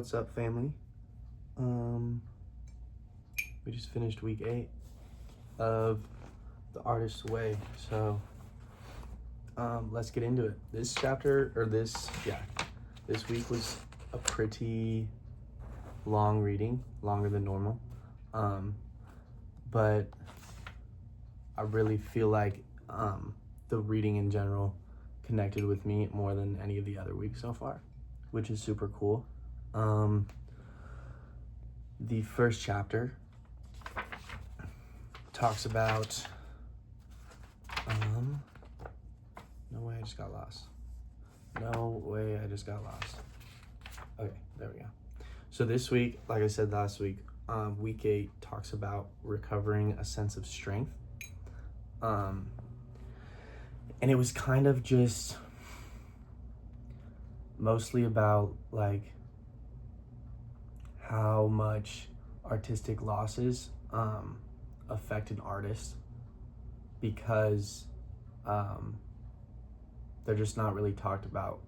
What's up, family? We just finished week 8 of The Artist's Way, so let's get into it. This week was a pretty long reading, longer than normal, but I really feel like the reading in general connected with me more than any of the other weeks so far, which is super cool. The first chapter talks about no way I just got lost. Okay, there we go. So this week, like I said last week, week 8 talks about recovering a sense of strength. And it was kind of just mostly about like how much artistic losses affect an artist, because they're just not really talked about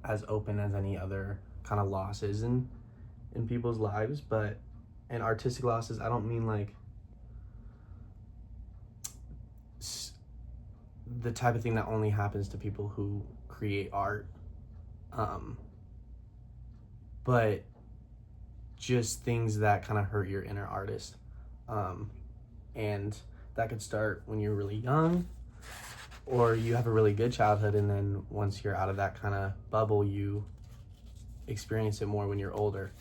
as open as any other kind of losses in people's lives. And artistic losses, I don't mean like the type of thing that only happens to people who create art, but just things that kind of hurt your inner artist. And that could start when you're really young, or you have a really good childhood, and then once you're out of that kind of bubble, you experience it more when you're older.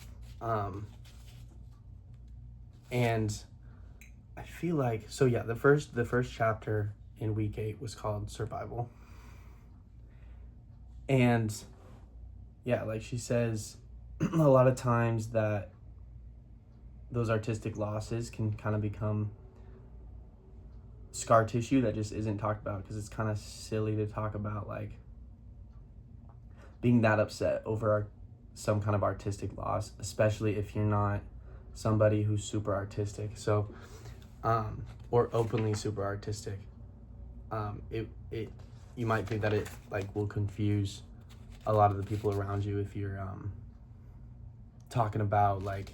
And I feel like, the first chapter in week 8 was called Survival. And yeah, like she says, a lot of times that those artistic losses can kind of become scar tissue that just isn't talked about, because it's kind of silly to talk about like being that upset over some kind of artistic loss, especially if you're not somebody who's super artistic, so or openly super artistic. You might think that it like will confuse a lot of the people around you if you're talking about like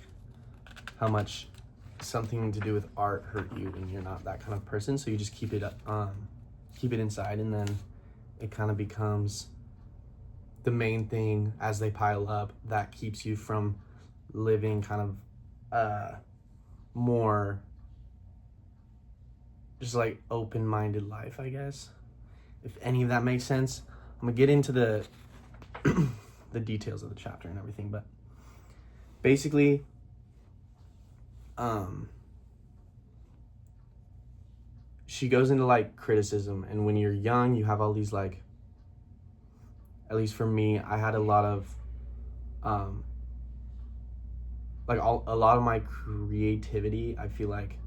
how much something to do with art hurt you when you're not that kind of person. So you just keep it inside, and then it kind of becomes the main thing as they pile up that keeps you from living kind of more just like open-minded life, I guess, if any of that makes sense. I'm gonna get into the the details of the chapter and everything, but basically she goes into like criticism, and when you're young you have all these like, at least for me, I had a lot of a lot of my creativity, I feel like,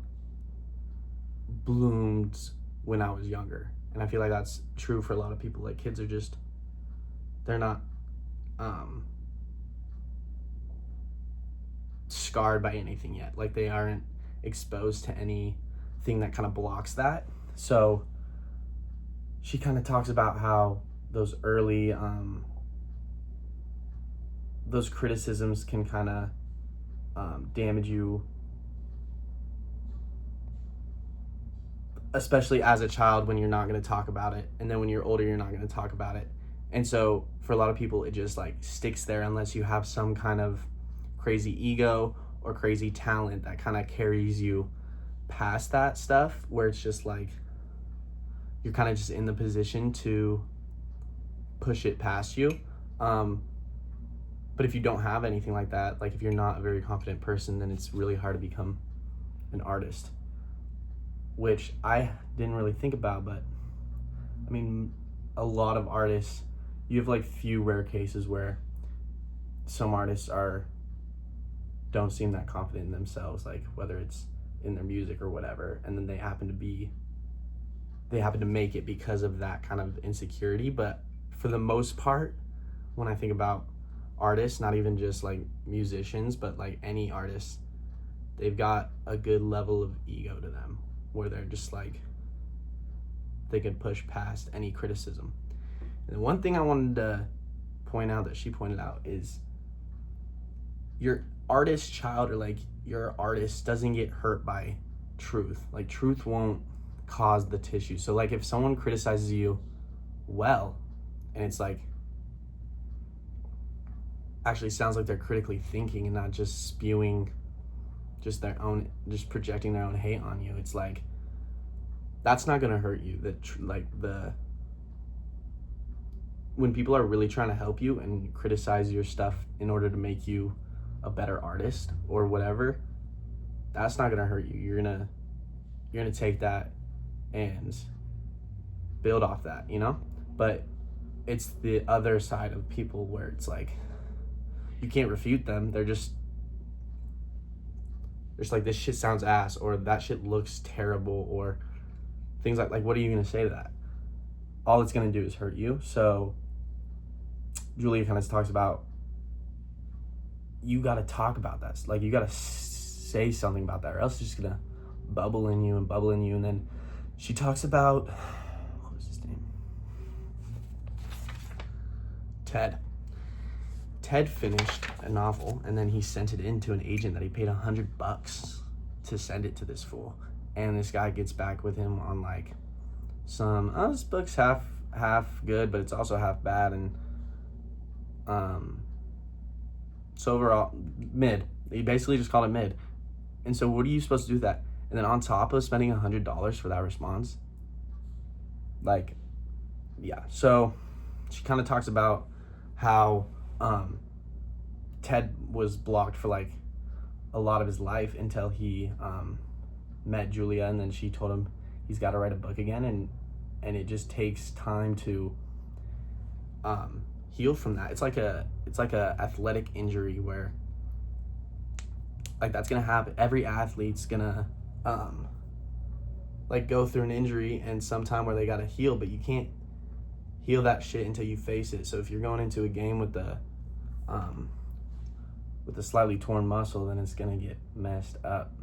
bloomed when I was younger, and I feel like that's true for a lot of people. Like kids are just, they're not scarred by anything yet, like they aren't exposed to anything that kind of blocks that. So she kind of talks about how those early those criticisms can kind of damage you, especially as a child, when you're not going to talk about it, and then when you're older you're not going to talk about it. And so for a lot of people it just like sticks there unless you have some kind of crazy ego or crazy talent that kind of carries you past that stuff, where it's just like you're kind of just in the position to push it past you. But if you don't have anything like that, like if you're not a very confident person, then it's really hard to become an artist, which I didn't really think about. But I mean, a lot of artists, you have like few rare cases where some artists don't seem that confident in themselves, like whether it's in their music or whatever, and then they happen to make it because of that kind of insecurity. But for the most part, when I think about artists, not even just like musicians, but like any artist, they've got a good level of ego to them, where they're just like, they could push past any criticism. And one thing I wanted to point out that she pointed out is your artist child or like your artist doesn't get hurt by truth. Like truth won't cause the tissue. So like if someone criticizes you well and it's like actually sounds like they're critically thinking and not just spewing just projecting their own hate on you, it's like that's not gonna hurt you. When people are really trying to help you and criticize your stuff in order to make you a better artist or whatever, that's not gonna hurt you. You're gonna take that and build off that, you know? But it's the other side of people where it's like you can't refute them. They're just like, this shit sounds ass, or that shit looks terrible, or things like what are you gonna say to that? All it's gonna do is hurt you. So Julia kind of talks about you gotta talk about that. Like you gotta say something about that, or else it's just gonna bubble in you. And then she talks about, what was his name? Ted finished a novel and then he sent it in to an agent that he paid $100 to send it to this fool. And this guy gets back with him on like some, this book's half good, but it's also half bad. And so overall, mid. He basically just called it mid. And so what are you supposed to do with that? And then on top of spending $100 for that response, like, yeah. So she kind of talks about how Ted was blocked for like a lot of his life until he met Julia, and then she told him he's got to write a book again, and it just takes time to heal from that. It's like a athletic injury where like that's gonna happen. Every athlete's gonna like go through an injury and sometime where they gotta heal, but you can't heal that shit until you face it. So if you're going into a game with a slightly torn muscle, then it's gonna get messed up.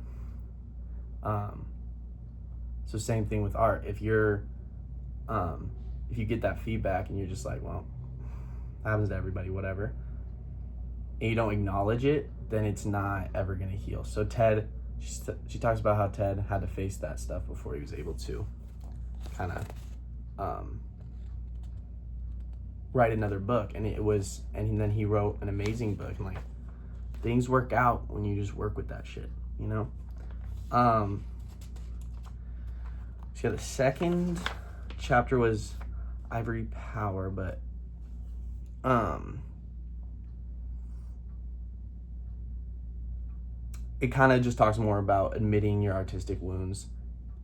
So same thing with art. If you get that feedback and you're just like, well, happens to everybody, whatever, and you don't acknowledge it, then it's not ever gonna heal. So Ted, she talks about how Ted had to face that stuff before he was able to kind of write another book, and then he wrote an amazing book. And like things work out when you just work with that shit, you know. So the second chapter was Ivory Power, but it kind of just talks more about admitting your artistic wounds,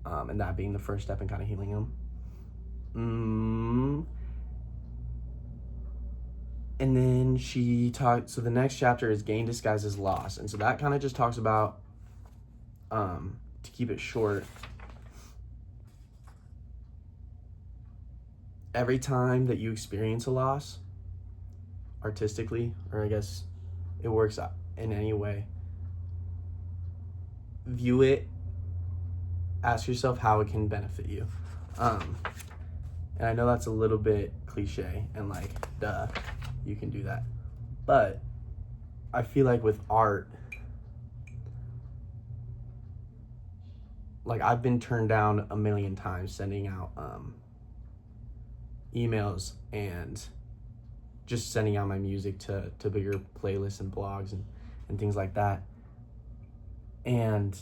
and that being the first step in kind of healing them. And then she talked, so the next chapter is Gain Disguises Loss. And so that kind of just talks about, to keep it short, every time that you experience a loss, artistically, or I guess it works out in any way, view it, ask yourself how it can benefit you. And I know that's a little bit cliche and like, duh, you can do that. But I feel like with art, like I've been turned down a million times sending out emails and just sending out my music to bigger playlists and blogs and things like that. And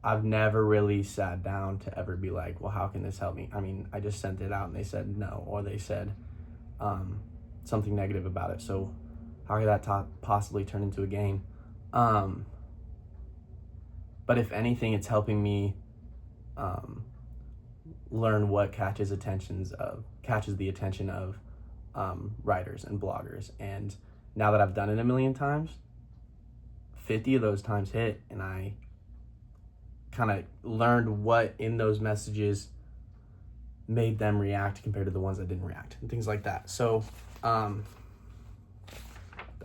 I've never really sat down to ever be like, well, how can this help me? I mean, I just sent it out and they said no, or they said something negative about it. So how could that possibly turn into a gain? But if anything, it's helping me learn what catches the attention of writers and bloggers. And now that I've done it a million times, 50 of those times hit, and I kind of learned what in those messages made them react compared to the ones that didn't react and things like that. So that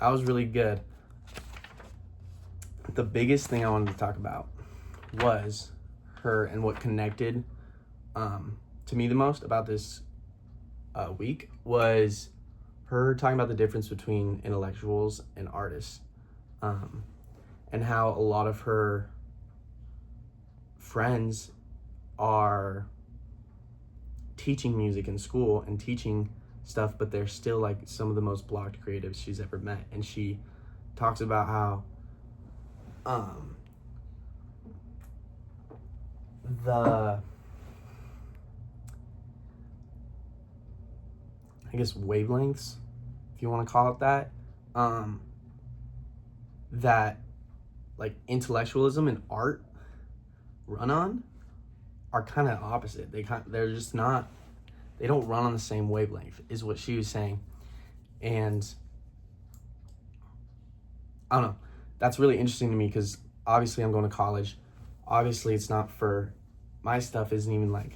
was really good. The biggest thing I wanted to talk about was her, and what connected to me the most about this week was her talking about the difference between intellectuals and artists, and how a lot of her friends are teaching music in school and teaching stuff, but they're still like some of the most blocked creatives she's ever met. And she talks about how the, I guess, wavelengths, if you want to call it that, that like intellectualism and art run on are kind of opposite. They're just not, they don't run on the same wavelength, is what she was saying. And I don't know, that's really interesting to me, because obviously I'm going to college. Obviously it's not for, my stuff isn't even like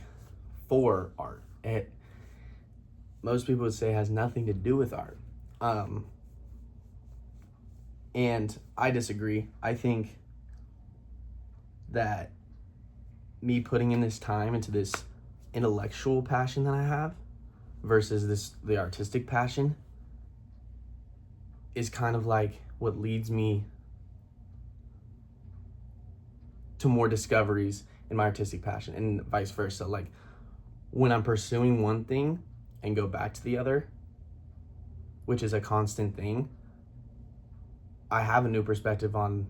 for art. Most people would say it has nothing to do with art. And I disagree. I think that me putting in this time into this intellectual passion that I have versus the artistic passion is kind of like what leads me to more discoveries in my artistic passion, and vice versa. Like when I'm pursuing one thing and go back to the other, which is a constant thing, I have a new perspective on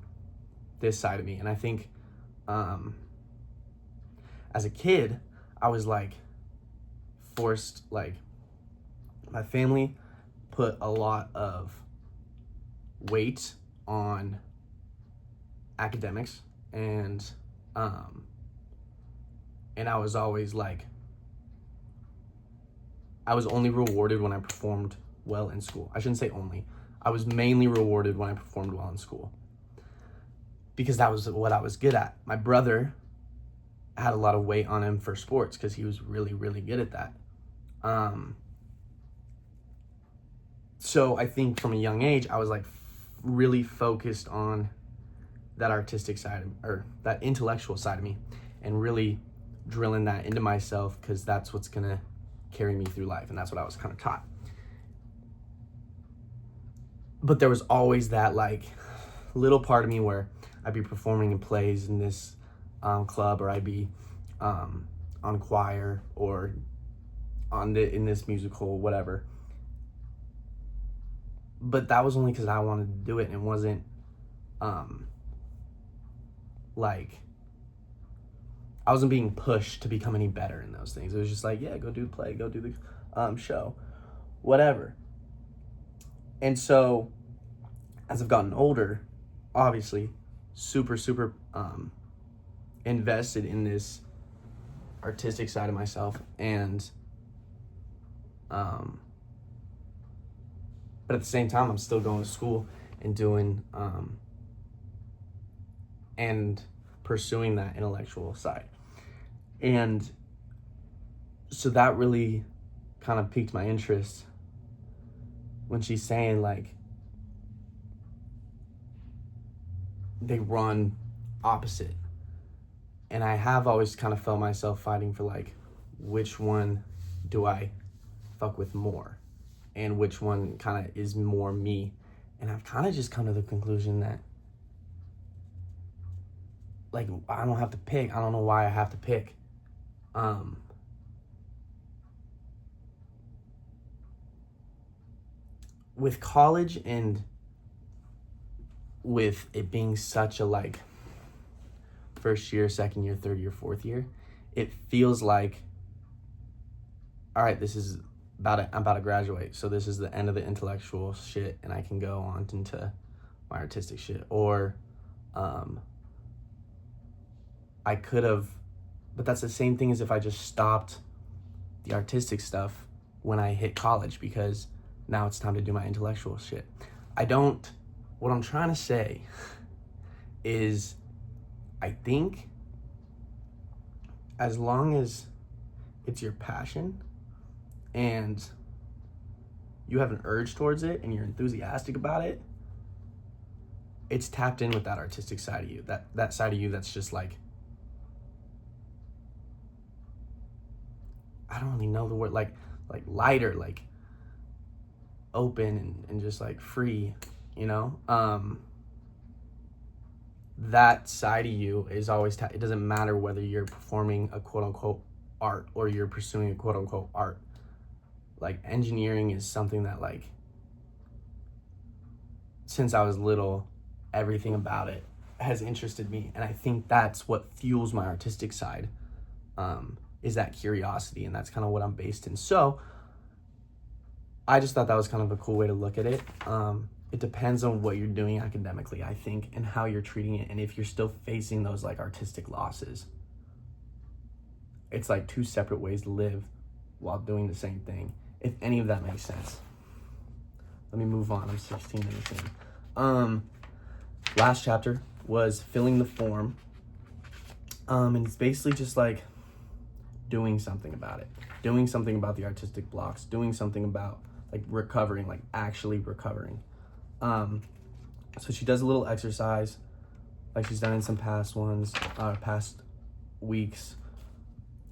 this side of me. And I think as a kid, I was like forced, like my family put a lot of weight on academics, and I was always like, I was only rewarded when I performed well in school. I shouldn't say only. I was mainly rewarded when I performed well in school, because that was what I was good at. My brother had a lot of weight on him for sports because he was really, really good at that. So I think from a young age, I was like really focused on that artistic side, or that intellectual side of me, and really drilling that into myself, because that's what's gonna carry me through life, and that's what I was kind of taught. But there was always that like little part of me where I'd be performing in plays in this club, or I'd be on choir, or in this musical, whatever. But that was only because I wanted to do it, and it wasn't like I wasn't being pushed to become any better in those things. It was just like, yeah, go do the play, go do the show, whatever. And so as I've gotten older, obviously super invested in this artistic side of myself, and but at the same time I'm still going to school and doing and pursuing that intellectual side. And so that really kind of piqued my interest when she's saying like they run opposite. And I have always kind of felt myself fighting for like, which one do I fuck with more, and which one kind of is more me. And I've kind of just come to the conclusion that like I don't have to pick. I don't know why I have to pick. With college, and with it being such a like first year, second year, third year, fourth year, it feels like, all right, this is I'm about to graduate, so this is the end of the intellectual shit, and I can go on into my artistic shit. Or I could have, but that's the same thing as if I just stopped the artistic stuff when I hit college, because now it's time to do my intellectual shit. What I'm trying to say is, I think as long as it's your passion and you have an urge towards it and you're enthusiastic about it, it's tapped in with that artistic side of you, that side of you that's just like, I don't really know the word, like lighter, like open and just like free, you know. That side of you is always it doesn't matter whether you're performing a quote-unquote art or you're pursuing a quote-unquote art. Like, engineering is something that, like, since I was little, everything about it has interested me, and I think that's what fuels my artistic side, is that curiosity, and that's kind of what I'm based in. So I just thought that was kind of a cool way to look at it. It depends on what you're doing academically, I think, and how you're treating it, and if you're still facing those like artistic losses. It's like two separate ways to live while doing the same thing, if any of that makes sense. Let me move on. I'm 16 minutes in. Last chapter was filling the form, and it's basically just like doing something about it, doing something about the artistic blocks, doing something about like recovering, like actually recovering. So she does a little exercise like she's done in some past weeks,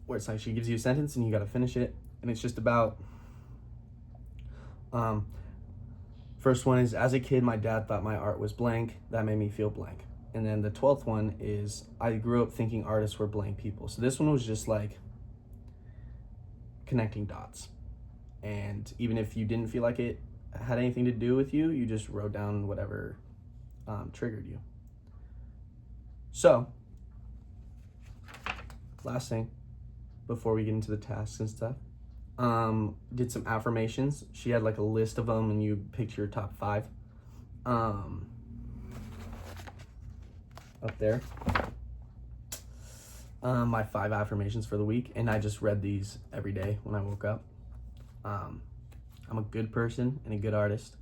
where it's like she gives you a sentence and you got to finish it, and it's just about first one is, as a kid my dad thought my art was blank, that made me feel blank. And then the 12th one is, I grew up thinking artists were blank people. So this one was just like connecting dots, and even if you didn't feel like it had anything to do with you, you just wrote down whatever triggered you. So last thing before we get into the tasks and stuff, did some affirmations. She had like a list of them, and you picked your top 5 up there. My 5 affirmations for the week, and I just read these every day when I woke up. I'm a good person and a good artist.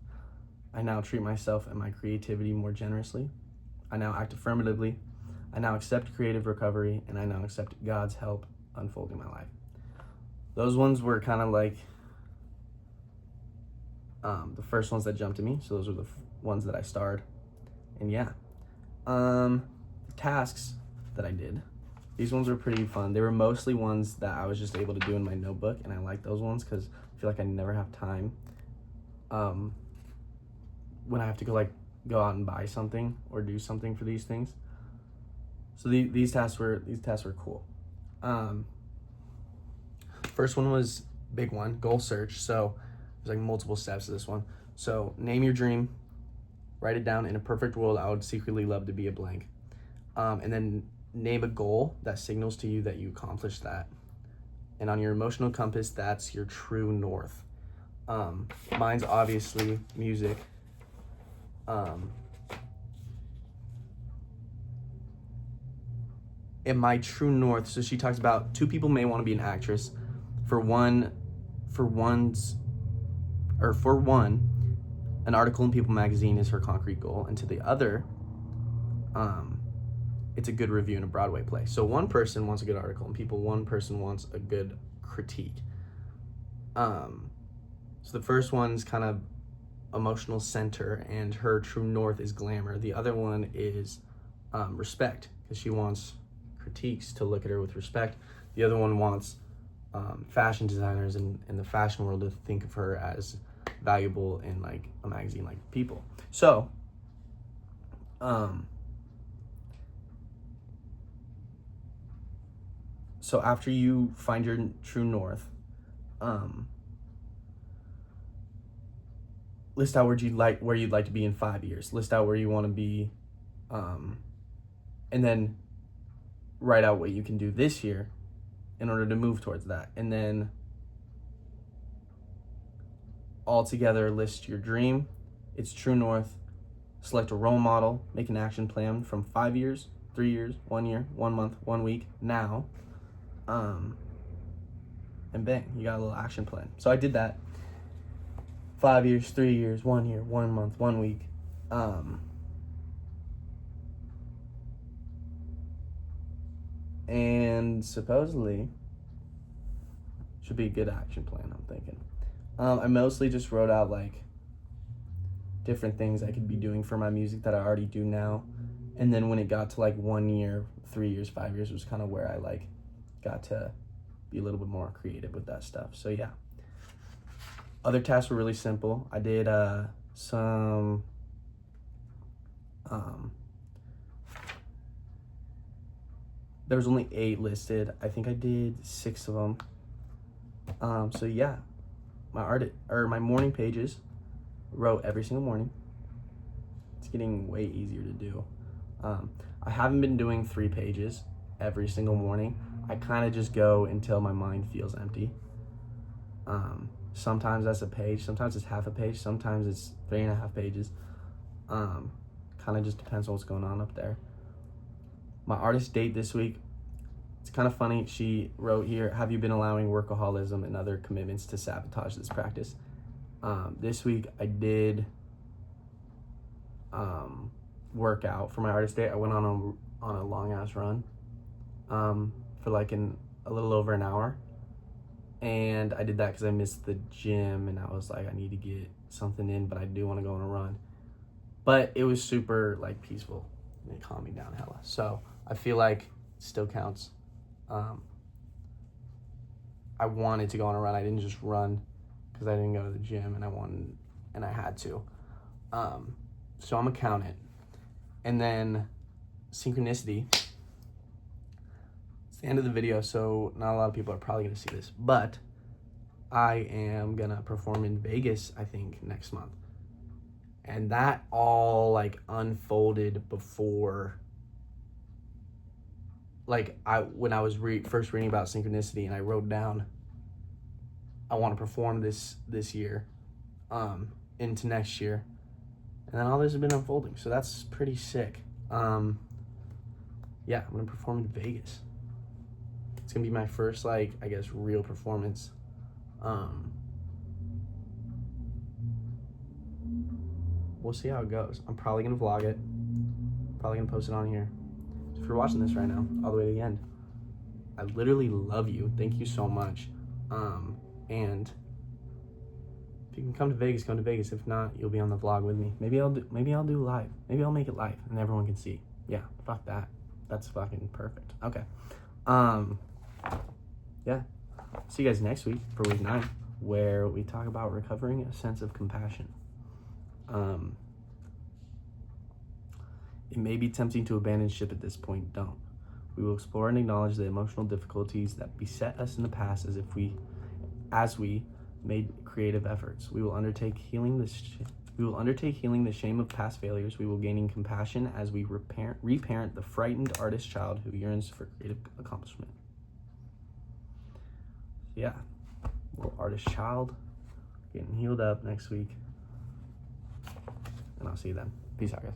I now treat myself and my creativity more generously. I now act affirmatively. I now accept creative recovery, and I now accept God's help unfolding my life. Those ones were kind of like the first ones that jumped to me. So those were the ones that I starred. And yeah, the tasks that I did, these ones were pretty fun. They were mostly ones that I was just able to do in my notebook, and I like those ones because I feel like I never have time when I have to go out and buy something or do something for these things. So these tasks were cool. First one was big one, goal search. So there's like multiple steps to this one. So name your dream, write it down. In a perfect world, I would secretly love to be a blank. And then name a goal that signals to you that you accomplished that. And on your emotional compass, that's your true north. Mine's obviously music. And my true north, so she talks about 2 people may want to be an actress. For one, an article in People magazine is her concrete goal, and to the other, it's a good review in a Broadway play. So one person wants a good article in People, one person wants a good critique. So the first one's kind of emotional center, and her true north is glamour. The other one is respect, because she wants critiques to look at her with respect. The other one wants fashion designers and the fashion world to think of her as valuable in like a magazine like People. So so after you find your true north, list out where you'd like to be in 5 years. List out where you want to be, and then write out what you can do this year in order to move towards that. And then all together list your dream, its true north, select a role model, make an action plan from 5 years, 3 years, 1 year, 1 month, 1 week, now, and bang, you got a little action plan. So I did that. 5 years, 3 years, 1 year, 1 month, 1 week. And supposedly should be a good action plan, I'm thinking. I mostly just wrote out like different things I could be doing for my music that I already do now. And then when it got to like 1 year, 3 years, 5 years was kind of where I like got to be a little bit more creative with that stuff. So yeah. Other tasks were really simple. I did some there was only 8 listed. I think I did 6 of them. So yeah, my morning pages wrote every single morning. It's getting way easier to do. I haven't been doing 3 pages every single morning. I kind of just go until my mind feels empty. Sometimes that's a page, sometimes it's half a page, sometimes it's 3.5 pages. Kind of just depends on what's going on up there. My artist date this week, it's kind of funny. She wrote here, have you been allowing workaholism and other commitments to sabotage this practice? This week I did work out for my artist date. I went on a long ass run for like a little over an hour. And I did that because I missed the gym and I was like, I need to get something in, but I do want to go on a run. But it was super like peaceful and it calmed me down hella. So I feel like it still counts. I wanted to go on a run. I didn't just run because I didn't go to the gym and I had to. So I'm gonna count it. And then synchronicity. It's the end of the video, so not a lot of people are probably gonna see this, but I am gonna perform in Vegas, I think, next month. And that all like unfolded before, like when I was first reading about synchronicity, and I wrote down I want to perform this year into next year, and then all this has been unfolding, so that's pretty sick. Yeah, I'm gonna perform in Vegas. It's gonna be my first, like, I guess, real performance. We'll see how it goes. I'm probably gonna vlog it, probably gonna post it on here. If you're watching this right now, all the way to the end, I literally love you. Thank you so much. And if you can come to Vegas, come to Vegas. If not, you'll be on the vlog with me. Maybe I'll do live. Maybe I'll make it live and everyone can see. Yeah, fuck that. That's fucking perfect. Okay. Yeah. See you guys next week for week 9, where we talk about recovering a sense of compassion. It may be tempting to abandon ship at this point. Don't. We will explore and acknowledge the emotional difficulties that beset us in the past as we made creative efforts. We will undertake healing the shame of past failures. We will gain compassion as we reparent the frightened artist child who yearns for creative accomplishment. Yeah, little artist child getting healed up next week. And I'll see you then. Peace out, guys.